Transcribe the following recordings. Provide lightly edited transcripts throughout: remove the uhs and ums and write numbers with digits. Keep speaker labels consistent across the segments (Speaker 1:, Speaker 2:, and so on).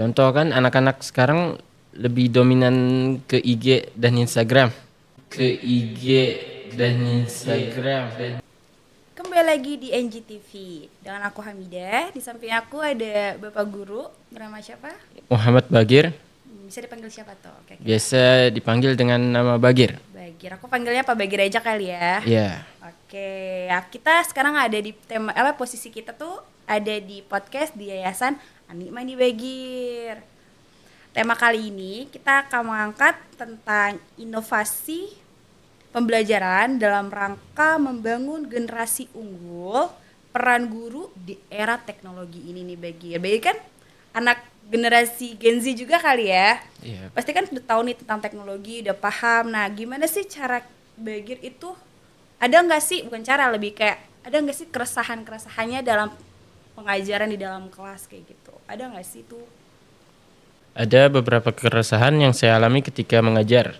Speaker 1: Contoh kan anak-anak sekarang lebih dominan ke IG dan Instagram. Ke IG dan Instagram.
Speaker 2: Kembali lagi di NGTV dengan aku Hamidah. Di samping aku ada Bapak Guru bernama siapa?
Speaker 1: Muhammad Bagir,
Speaker 2: Bisa dipanggil siapa tuh? Oke,
Speaker 1: biasa dipanggil dengan nama Bagir.
Speaker 2: Bagir. Aku panggilnya Pak Bagir aja kali ya.
Speaker 1: Ya,
Speaker 2: Oke, ya kita sekarang ada di tema posisi kita tuh ada di podcast di Yayasan Ani Mani Bagir. Tema kali ini kita akan mengangkat tentang inovasi pembelajaran dalam rangka membangun generasi unggul, peran guru di era teknologi ini nih Bagir. Bagir kan anak generasi Gen Z juga kali ya.
Speaker 1: iya.
Speaker 2: Pasti kan udah tahu nih tentang teknologi, udah paham. Nah, gimana sih cara Bagir itu, ada nggak sih, bukan cara, lebih kayak ada nggak sih keresahan-keresahannya dalam pengajaran di dalam kelas kayak gitu? Ada nggak sih tuh?
Speaker 1: Ada beberapa keresahan yang saya alami ketika mengajar.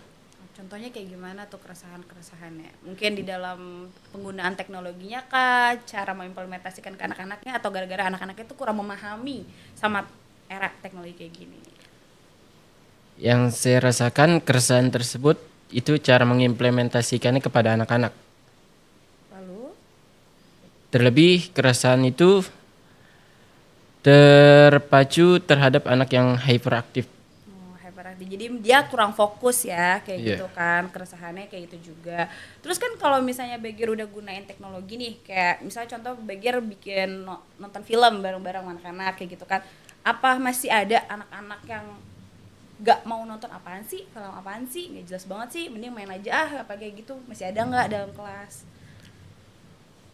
Speaker 2: Contohnya kayak gimana tuh keresahan-keresahannya? Mungkin di dalam penggunaan teknologinya kah, cara mengimplementasikan ke anak-anaknya, atau gara-gara anak-anaknya tuh kurang memahami sama era teknologi kayak gini?
Speaker 1: Yang saya rasakan keresahan tersebut itu cara mengimplementasikannya kepada anak-anak.
Speaker 2: Lalu,
Speaker 1: Terlebih keresahan itu terpacu terhadap anak yang hyperaktif.
Speaker 2: hyperaktif. Jadi dia kurang fokus ya, kayak
Speaker 1: Iya.
Speaker 2: gitu kan, keresahannya kayak gitu juga. Terus kan kalau misalnya Bagir udah gunain teknologi nih, kayak misalnya contoh Bagir bikin nonton film bareng-bareng anak-anak kayak gitu kan, apa masih ada anak-anak yang gak mau nonton, apaan sih, film apaan sih, nggak jelas banget sih, mending main aja apa kayak gitu, masih ada nggak dalam kelas?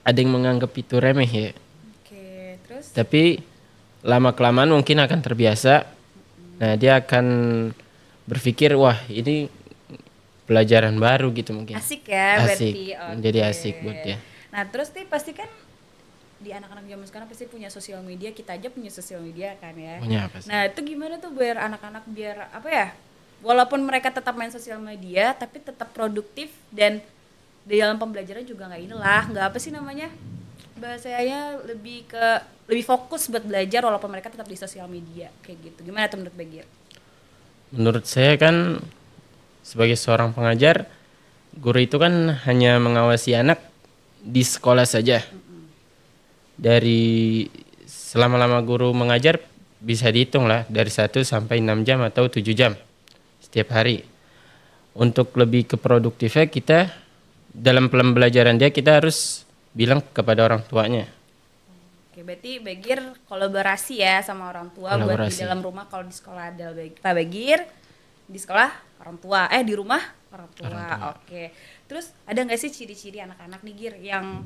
Speaker 1: Ada yang menganggap itu remeh ya.
Speaker 2: Oke, terus
Speaker 1: Tapi lama-kelamaan mungkin akan terbiasa. Nah, dia akan berpikir, wah ini pelajaran baru gitu mungkin.
Speaker 2: asik ya
Speaker 1: Asik,
Speaker 2: berarti.
Speaker 1: menjadi
Speaker 2: Oke.
Speaker 1: asik buat dia.
Speaker 2: Nah terus nih pasti kan di anak-anak zaman sekarang pasti punya sosial media, kita aja punya sosial media kan ya.
Speaker 1: Punya apa sih?
Speaker 2: Nah itu gimana tuh biar anak-anak biar apa ya, walaupun mereka tetap main sosial media tapi tetap produktif, dan di dalam pembelajaran juga nggak apa sih namanya, bahasanya lebih fokus buat belajar walaupun mereka tetap di sosial media kayak gitu. Gimana tuh menurut Bagir?
Speaker 1: Menurut saya kan sebagai seorang pengajar, guru itu kan hanya mengawasi anak di sekolah saja. Dari selama-lama guru mengajar bisa dihitung lah dari 1 sampai 6 jam atau 7 jam setiap hari. Untuk lebih ke produktifnya kita dalam pembelajaran dia, kita harus bilang kepada orang tuanya.
Speaker 2: Oke, berarti Bagir kolaborasi ya sama orang tua buat di
Speaker 1: Kolaborasi.
Speaker 2: dalam rumah. Kalau di sekolah ada Pak Bagir, di sekolah orang tua, di rumah orang tua.
Speaker 1: Orang tua.
Speaker 2: Oke. Terus ada nggak sih ciri-ciri anak-anak nih Gir yang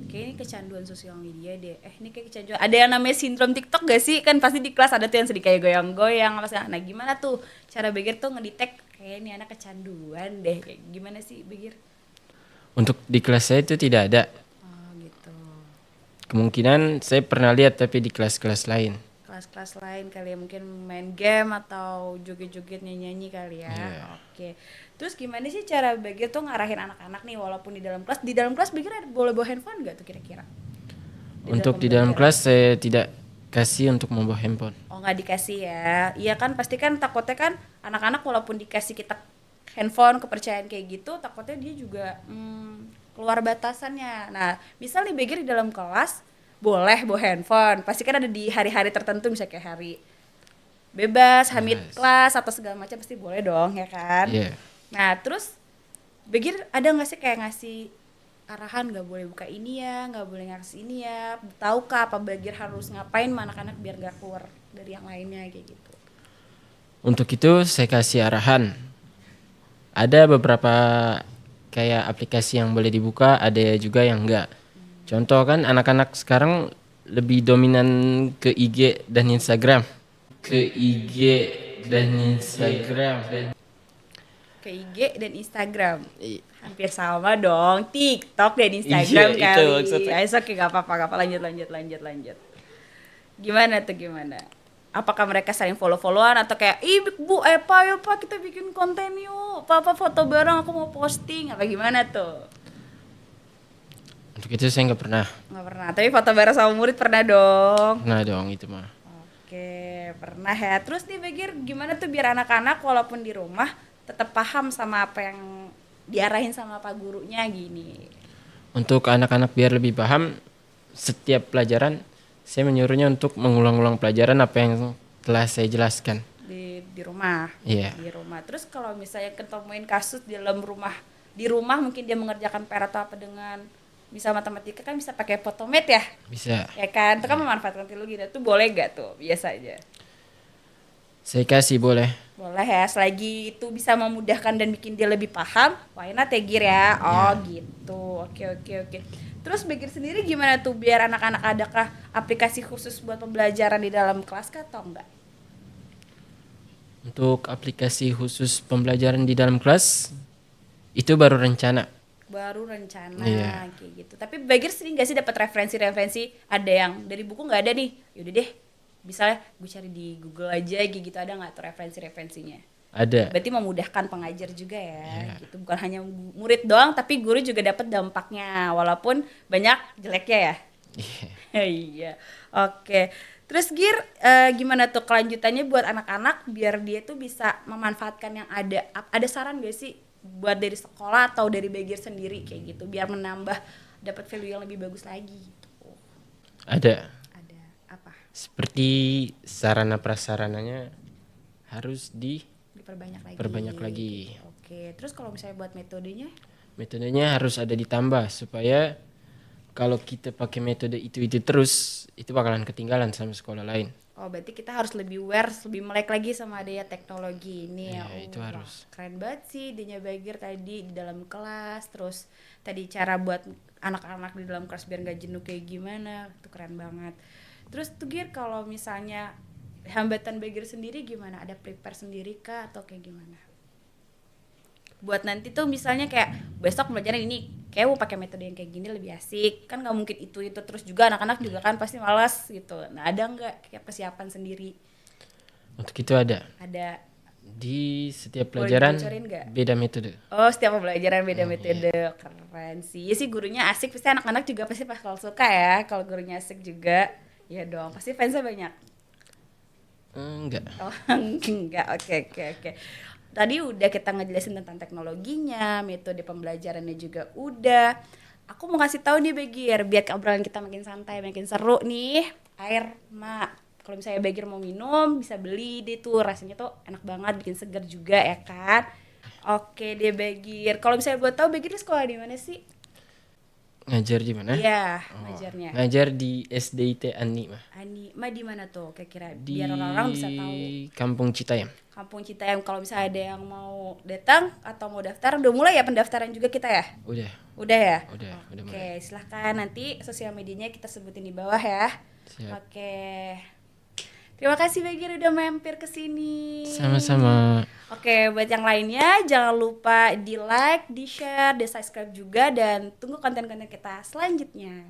Speaker 2: kayak ini kecanduan sosial media deh? Ini kayak kecanduan. Ada yang namanya sindrom TikTok gak sih? Kan pasti di kelas ada tuh yang sedih kayak goyang-goyang apa sih. Nah, gimana tuh cara Bagir tuh ngedetect kayak ini anak kecanduan deh? Kayak gimana sih Bagir?
Speaker 1: Untuk di kelas saya itu tidak ada.
Speaker 2: Oh, gitu.
Speaker 1: Kemungkinan saya pernah lihat tapi di kelas-kelas lain.
Speaker 2: Kelas-kelas lain kali ya, mungkin main game atau joget-joget nyanyi-nyanyi kali ya.
Speaker 1: Iya.
Speaker 2: Oke. Terus gimana sih cara Bagir tuh ngarahin anak-anak nih walaupun di dalam kelas? Di dalam kelas Bagir boleh bawa handphone nggak tuh kira-kira?
Speaker 1: Untuk di dalam kelas saya tidak kasih untuk membawa handphone.
Speaker 2: Oh, nggak dikasih ya. Iya kan, pasti kan takutnya kan anak-anak walaupun dikasih kita handphone, kepercayaan kayak gitu, takutnya dia juga keluar batasannya. Nah, misal nih Bagir di dalam kelas boleh bawa handphone, pasti kan ada di hari-hari tertentu, misalnya kayak hari bebas, hamid
Speaker 1: Yes.
Speaker 2: kelas atau segala macam, pasti boleh dong ya kan.
Speaker 1: Iya.
Speaker 2: Nah terus Bagir ada nggak sih kayak ngasih arahan, nggak boleh buka ini ya, nggak boleh ngakses ini ya, tahukah apa Bagir harus ngapain sama anak-anak biar nggak keluar dari yang lainnya kayak gitu?
Speaker 1: Untuk itu saya kasih arahan. Ada beberapa kayak aplikasi yang boleh dibuka, ada juga yang enggak. Contoh kan anak-anak sekarang lebih dominan ke IG dan Instagram. Ke IG dan Instagram.
Speaker 2: Ke IG dan Instagram hampir sama dong, TikTok dan Instagram
Speaker 1: Iya, itu
Speaker 2: kali.
Speaker 1: maksudnya.
Speaker 2: Oke, gak apa-apa, lanjut. Gimana tuh, gimana? Apakah mereka saling follow-followan atau kayak, ih bu, pak kita bikin konten yuk, papa foto bareng, aku mau posting, apa gimana tuh?
Speaker 1: Untuk itu saya nggak pernah.
Speaker 2: Nggak pernah, tapi foto bareng sama murid pernah dong.
Speaker 1: Pernah dong itu mah.
Speaker 2: Oke, pernah ya. Terus nih Bagir, gimana tuh biar anak-anak walaupun di rumah tetap paham sama apa yang diarahin sama pak gurunya gini
Speaker 1: Untuk anak-anak biar lebih paham, setiap pelajaran saya menyuruhnya untuk mengulang-ulang pelajaran apa yang telah saya jelaskan.
Speaker 2: di rumah.
Speaker 1: Iya,
Speaker 2: Di rumah. Terus kalau misalnya ketemuin kasus di dalam rumah, di rumah mungkin dia mengerjakan PR atau apa dengan misal matematika kan bisa pakai Photomat ya,
Speaker 1: bisa.
Speaker 2: ya kan? Itu kan memanfaatkan teknologi. Itu boleh gak tuh? Biasa aja.
Speaker 1: Saya kasih boleh.
Speaker 2: Boleh ya, selagi itu bisa memudahkan dan bikin dia lebih paham, why not ya Gir ya? Oh gitu, oke. Terus Bagir sendiri gimana tuh biar anak-anak adakah aplikasi khusus buat pembelajaran di dalam kelas kah atau enggak?
Speaker 1: Untuk aplikasi khusus pembelajaran di dalam kelas, itu baru rencana.
Speaker 2: Baru rencana
Speaker 1: Iya.
Speaker 2: kayak gitu. Tapi Bagir sering gak sih dapat referensi-referensi ada yang dari buku nggak ada nih? Yaudah deh, misalnya gue cari di Google aja kayak gitu ada nggak tuh referensi-referensinya?
Speaker 1: Ada.
Speaker 2: Berarti memudahkan pengajar juga ya, gitu. Bukan hanya murid doang, tapi guru juga dapat dampaknya, walaupun banyak jeleknya ya.
Speaker 1: Iya.
Speaker 2: Iya, oke. Terus Gir, gimana tuh kelanjutannya buat anak-anak biar dia tuh bisa memanfaatkan yang ada? Ada saran gak sih buat dari sekolah atau dari Bagir sendiri kayak gitu, biar menambah dapat value yang lebih bagus lagi? Gitu.
Speaker 1: Ada.
Speaker 2: Ada apa?
Speaker 1: Seperti sarana prasarananya harus
Speaker 2: Diperbanyak lagi.
Speaker 1: diperbanyak lagi.
Speaker 2: Oke. Terus kalau misalnya buat metodenya?
Speaker 1: Metodenya harus ada ditambah supaya kalau kita pakai metode itu terus, itu bakalan ketinggalan sama sekolah lain.
Speaker 2: Oh, berarti kita harus lebih aware, lebih melek lagi sama adanya teknologi ini ya.
Speaker 1: Iya, itu
Speaker 2: Wah,
Speaker 1: harus.
Speaker 2: keren banget sih idenya Bagir tadi di dalam kelas. Terus tadi cara buat anak-anak di dalam kelas biar nggak jenuh kayak gimana. Itu keren banget. Terus tuh Gir, kalau misalnya hambatan Bagir sendiri gimana? Ada prepare sendiri kah atau kayak gimana? Buat nanti tuh misalnya kayak besok pelajaran ini kayak mau pakai metode yang kayak gini lebih asik, kan nggak mungkin itu terus juga, anak-anak juga kan pasti malas gitu. Nah ada nggak kayak persiapan sendiri?
Speaker 1: Untuk itu ada.
Speaker 2: Ada.
Speaker 1: Di setiap
Speaker 2: Boleh
Speaker 1: pelajaran
Speaker 2: dibocorin nggak?
Speaker 1: beda metode.
Speaker 2: Oh, setiap pembelajaran beda metode. Keren sih. Ya sih gurunya asik, pasti anak-anak juga pasti bakal suka ya kalau gurunya asik juga. Ya dong, pasti fansnya banyak.
Speaker 1: Enggak.
Speaker 2: Oh, enggak. Oke. Tadi udah kita ngejelasin tentang teknologinya, metode pembelajarannya juga udah. Aku mau kasih tahu nih Bagir, biar obrolan kita makin santai, makin seru nih. Air, Mak. Kalau misalnya Bagir mau minum, bisa beli deh tuh. Rasanya tuh enak banget, bikin segar juga ya kan. Oke deh Bagir. Kalau misalnya buat tahu Bagir sekolah di mana sih?
Speaker 1: Ngajar di mana?
Speaker 2: Iya,
Speaker 1: Oh,
Speaker 2: ngajarnya.
Speaker 1: ngajar di SDIT Ani mah.
Speaker 2: Ani, Ma di mana tuh kira-kira?
Speaker 1: Di
Speaker 2: Biar orang-orang bisa tahu.
Speaker 1: Kampung Citayam.
Speaker 2: Kampung Citayam, kalau misalnya ada yang mau datang atau mau daftar, udah mulai ya pendaftaran juga kita ya?
Speaker 1: Udah.
Speaker 2: Udah ya?
Speaker 1: Udah
Speaker 2: Oke,
Speaker 1: mulai.
Speaker 2: silahkan nanti sosial medianya kita sebutin di bawah ya.
Speaker 1: Siap.
Speaker 2: Oke. Terima kasih Bagir udah mampir ke sini.
Speaker 1: Sama-sama.
Speaker 2: Oke, buat yang lainnya jangan lupa di like, di share, di subscribe juga dan tunggu konten-konten kita selanjutnya.